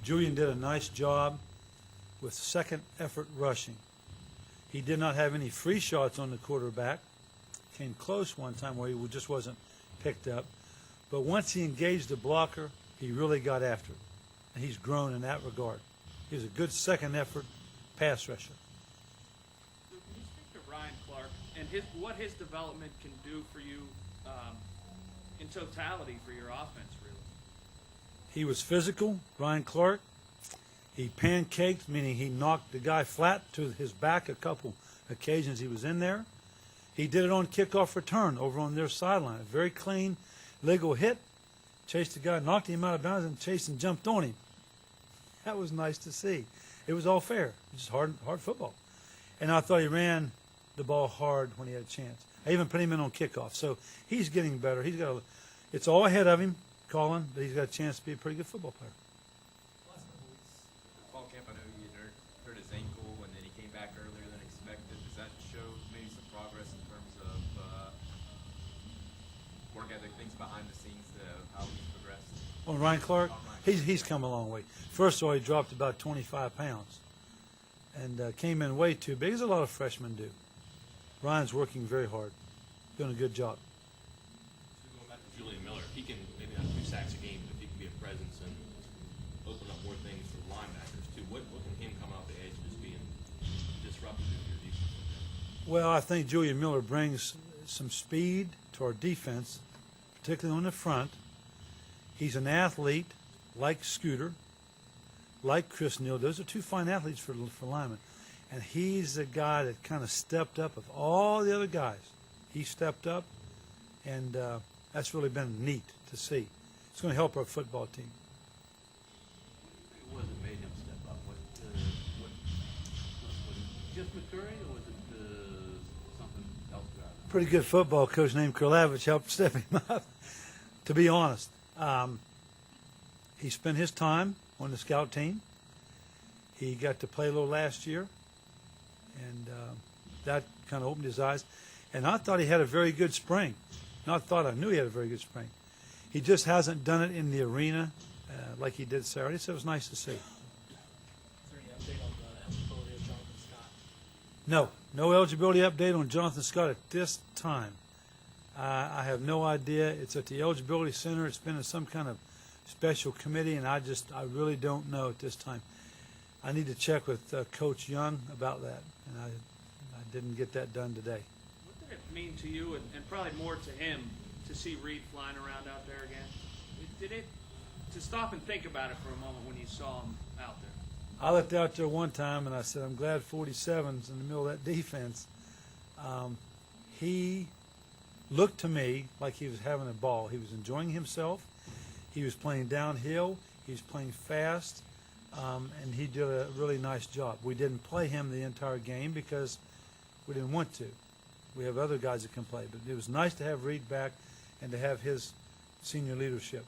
Julian did a nice job with second effort rushing. He did not have any free shots on the quarterback. Came close one time where he just wasn't picked up. But once he engaged the blocker, he really got after it. And he's grown in that regard. He was a good second effort pass rusher. So can you speak to Ryan Clark and what his development can do for you in totality for your offense, really? He was physical, Ryan Clark. He pancaked, meaning he knocked the guy flat to his back a couple occasions he was in there. He did it on kickoff return over on their sideline. A very clean legal hit. Chased the guy, knocked him out of bounds, and chased and jumped on him. That was nice to see. It was all fair. It was just hard football. And I thought he ran the ball hard when he had a chance. I even put him in on kickoff. So he's getting better. It's all ahead of him, Colin, but he's got a chance to be a pretty good football player. Last couple weeks, fall camp, I know he hurt his ankle, and then he came back earlier than expected. Does that show maybe some progress in terms of work ethic, things behind the scenes, how he's progressed? Well, Ryan Clark, he's come a long way. First of all, he dropped about 25 pounds and came in way too big, as a lot of freshmen do. Ryan's working very hard, doing a good job. So going back to Julian Miller, if he can maybe not 2 sacks a game, but if he can be a presence and open up more things for linebackers too, what can him come off the edge just being disruptive to your defense? Well, I think Julian Miller brings some speed to our defense, particularly on the front. He's an athlete like Scooter, like Chris Neal. Those are 2 fine athletes for linemen. And he's the guy that kind of stepped up of all the other guys. He stepped up, and that's really been neat to see. It's going to help our football team. What made him step up? Was he just maturing, or was it something else driving? Pretty good football coach named Kurlavich helped step him up, to be honest. He spent his time on the scout team. He got to play a little last year, and that kind of opened his eyes. And I thought he had a very good spring. Not thought, I knew he had a very good spring. He just hasn't done it in the arena like he did Saturday, so it was nice to see. Is there any update on the eligibility of Jonathan Scott? No eligibility update on Jonathan Scott at this time. I have no idea. It's at the eligibility center. It's been in some kind of special committee, and I really don't know at this time. I need to check with Coach Young about that, and I didn't get that done today. What did it mean to you, and probably more to him, to see Reed flying around out there again? To stop and think about it for a moment when you saw him out there? I looked out there one time, and I said, I'm glad 47's in the middle of that defense. He looked to me like he was having a ball. He was enjoying himself. He was playing downhill. He was playing fast. And he did a really nice job. We didn't play him the entire game because we didn't want to. We have other guys that can play. But it was nice to have Reed back and to have his senior leadership.